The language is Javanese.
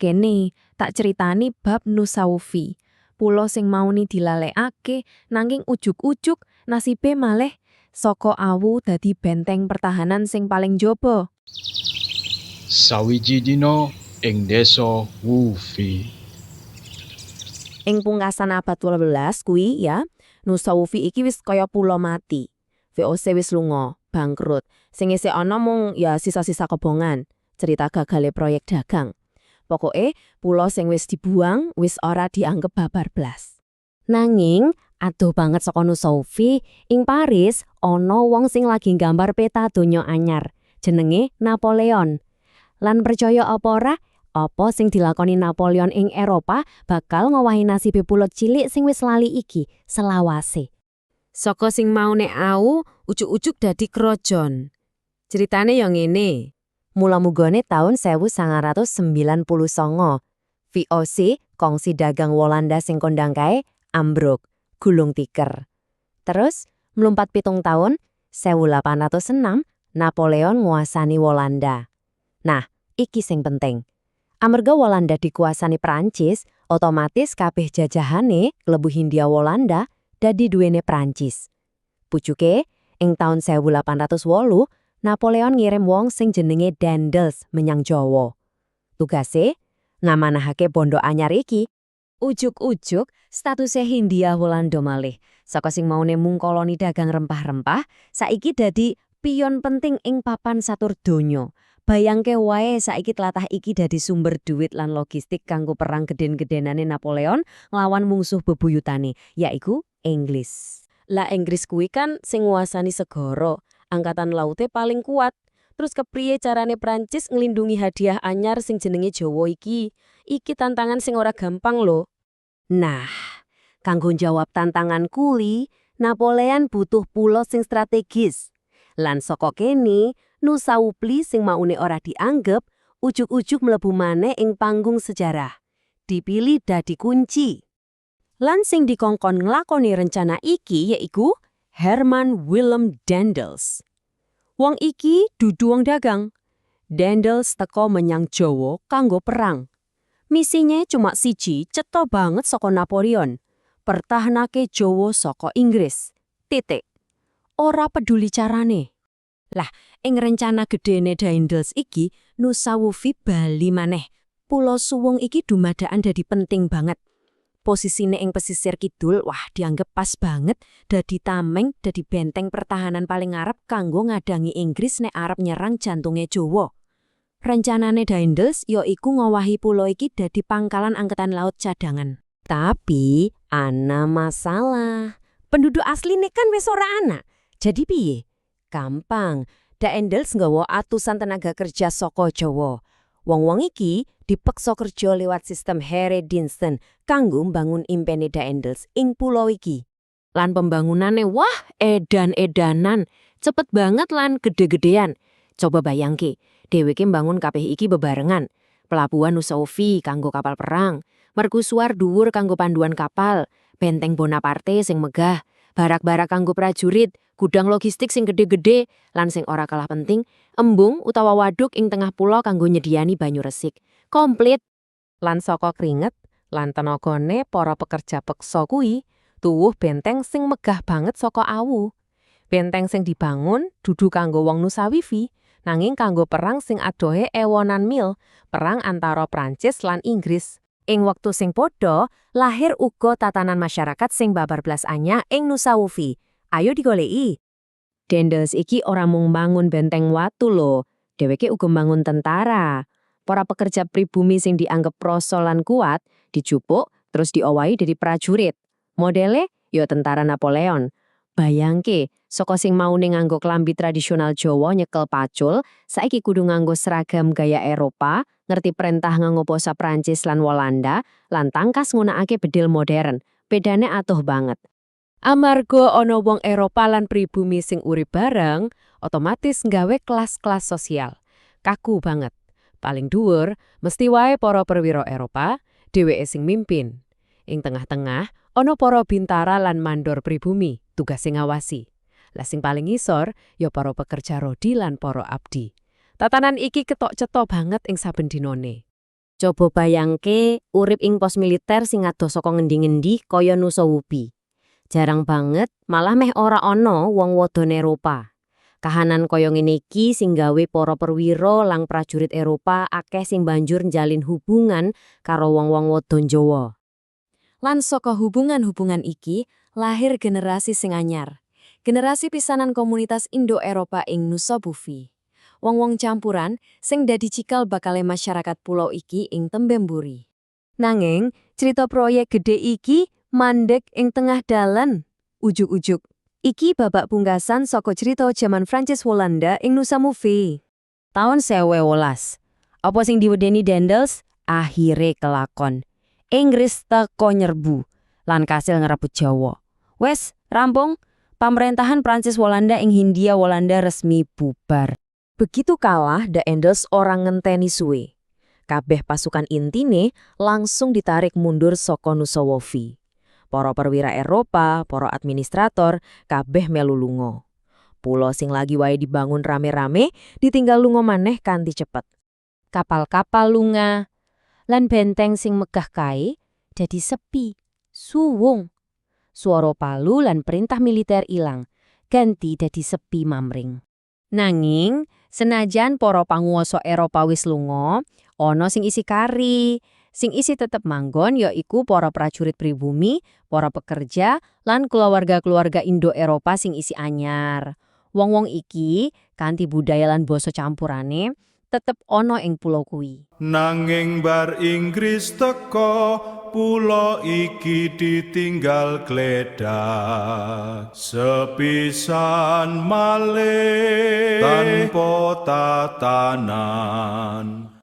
kene, tak ceritani bab Nusawufi. Pulo sing mauni dilalekake, nanging ujuk-ujuk nasibe malih saka awu dadi benteng pertahanan sing paling jaba. Sawiji dina ing desa Wufi. Ing pungkasan abad 12 kuwi ya, Nusawufi iki wis kaya pulo mati. VOC wis lunga, bangkrut. Sing isih ana mung ya sisa-sisa kobongan. Cerita gagale proyek dagang. Pokoke pulo sing wis dibuang wis ora dianggep babar blas. Nanging adoh banget saka Nusawufi, ing Paris ana wong sing lagi nggambar peta donya anyar. Jenenge Napoleon. Lan percaya apa ora? Apa sing dilakoni Napoleon ing Eropa bakal ngowahi nasibe pulo cilik sing wis lali iki selawase. Saka sing maune au, ujuk-ujuk dadi krojon. Ceritane yo ngene. Mula mugone taun 1999, VOC kongsi dagang Walanda sing kondang kae ambruk, gulung tiker. Terus mlumpat 7 taun, 1806 Napoleon nguasani Walanda. Nah, iki sing penting. Amarga Walanda dikuasani Prancis, otomatis kabeh jajahane klebu Hindia Walanda dadi duwene Prancis. Pucuke, ing taun 1808, Napoleon ngirim wong sing jenenge Daendels menyang Jawa. Tugase, ngamanahake bondo anyar iki. Ujuk-ujuk statuse Hindia Walanda malih. Saka sing maune mung koloni dagang rempah-rempah, saiki dadi pion penting ing papan satur donya. Bayangke wae saiki tlatah iki dadi sumber duit lan logistik kanggo perang geden-gedenane Napoleon nglawan mungsuh bebuyutane, yaiku Inggris. Lah Inggris kuwi kan sing nguasani segara, angkatan laute paling kuat. Terus kepriye carane Prancis nglindungi hadiah anyar sing jenenge Jawa iki? Iki tantangan sing ora gampang lho. Nah, kanggo jawab tantangan kuli, Napoleon butuh pulo sing strategis. Lan saka kene, Nusawufi sing maune ora dianggep, ujuk-ujuk mlebu maneh ing panggung sejarah. Dipilih dadi kunci. Lan sing dikongkon nglakoni rencana iki yaiku Herman Willem Daendels. Wong iki dudu wong dagang. Daendels teka menyang Jawa kanggo perang. Misinya cuma siji, cetha banget saka Napoleon. Pertahanake Jawa saka Inggris. Titik. Ora peduli carane. Lah, ing rencana gedene Daendels iki, Nusawufi bali maneh. Pulo Suwung iki dumadakan dadi penting banget. Posisine ing pesisir kidul, wah dianggep pas banget dadi tameng, dadi benteng pertahanan paling ngarep kanggo ngadangi Inggris nek arep nyerang jantunge Jawa. Rencanane Daendels ya iku ngowahi pulo iki dadi pangkalan angkatan laut cadangan. Tapi ana masalah. Penduduk asline kan wis ora ana. Jadi piye? Gampang, Daendels nggawa atusan tenaga kerja saka Jawa. Wong-wong iki dipeksa kerja lewat sistem Heerediensten kanggo mbangun impene Daendels ing pulau iki. Lan pembangunane wah edan-edanan, cepet banget lan gede-gedean. Coba bayangke, dheweke mbangun kabeh iki bebarengan. Pelabuhan Nusawufi kanggo kapal perang, merkusuar dhuwur kanggo panduan kapal, benteng Bonaparte sing megah, barak-barak kanggo prajurit, gudang logistik sing gede-gede, lan sing ora kalah penting, embung utawa waduk ing tengah pulau kanggo nyediani banyu resik. Komplit. Lan saka kringet, lan tenagane para pekerja peksa kuwi, tuwuh benteng sing megah banget saka awu. Benteng sing dibangun dudu kanggo wong Nusawufi, nanging kanggo perang sing adohe ewonan mil, perang antara Prancis lan Inggris. Ing wektu sing padha, lahir uga tatanan masyarakat sing babar blas anyar ing Nusawufi. Ayo digoleki. Daendels iki ora mung mbangun benteng watu lho, dheweke uga mbangun tentara. Para pekerja pribumi sing dianggep proso lan kuat, dijupuk terus diowahi dadi prajurit. Modele ya tentara Napoleon. Bayangke, saka sing maune nganggo klambi tradisional Jawa nyekel pacul, saiki kudu nganggo seragam gaya Eropa, ngerti perintah nganggo basa Prancis lan Walanda, lan tangkas nggunakake bedil modern. Bedane atuh banget. Amarga ana wong Eropa lan pribumi sing urip bareng, otomatis nggawe kelas-kelas sosial. Kaku banget. Paling dhuwur, mesti wae para perwira Eropa, dheweke sing mimpin. Ing tengah-tengah, ana para bintara lan mandor pribumi, tugas sing ngawasi. Lah sing paling ngisor, ya para pekerja rodi lan para abdi. Tatanan iki ketok cetha banget ing saben dinane. Coba bayangke urip ing pos militer sing adoh saka ngendi-ngendi kaya Nusa Wubi. Jarang banget, malah meh ora ana wong wadon Eropa. Kahanan kaya ngene iki sing gawe para perwira lan prajurit Eropa akeh sing banjur njalin hubungan karo wong-wong wadon Jawa. Lan saka hubungan-hubungan iki lahir generasi sing anyar. Generasi pisanan komunitas Indo-Eropa ing Nusa Wufi. Wong-wong campuran sing dadi cikal bakale masyarakat pulau iki ing tembe mburi. Nanging, cerita proyek gede iki mandek ing tengah dalan. Ujuk-ujuk. Iki babak pungkasan saka cerita jaman Prancis Walanda ing Nusa Wufi. Tahun 2012. Apa sing diwedeni Dendels akhire kelakon. Inggris teko nyerbu lan kasil ngerebut Jawa. Wes, rampung. Pemerintahan Prancis Walanda ing Hindia Walanda resmi bubar. Begitu kalah, Daendels orang ngenteni suwe. Kabeh pasukan intine langsung ditarik mundur saka Nusa Wufi. Para perwira Eropa, para administrator, kabeh melu lunga. Pulo sing lagi wae dibangun rame-rame, ditinggal lunga maneh kanthi cepet. Kapal-kapal lunga lan benteng sing megah kae dadi sepi, suwung. Swara palu lan perintah militer ilang, ganti dadi sepi mamring. Nanging, senajan para panguwasa Eropa wis lunga, ana sing isi kari. Sing isi tetep manggon yaiku para prajurit pribumi, para pekerja, lan keluarga-keluarga Indo-Eropa sing isi anyar. Wong-wong iki, kanthi budaya lan basa campurane, tetep ana ing pulau kuwi. Nanging bar Inggris teko pulo iki ditinggal gledak sepisan malih tanpa tatanan.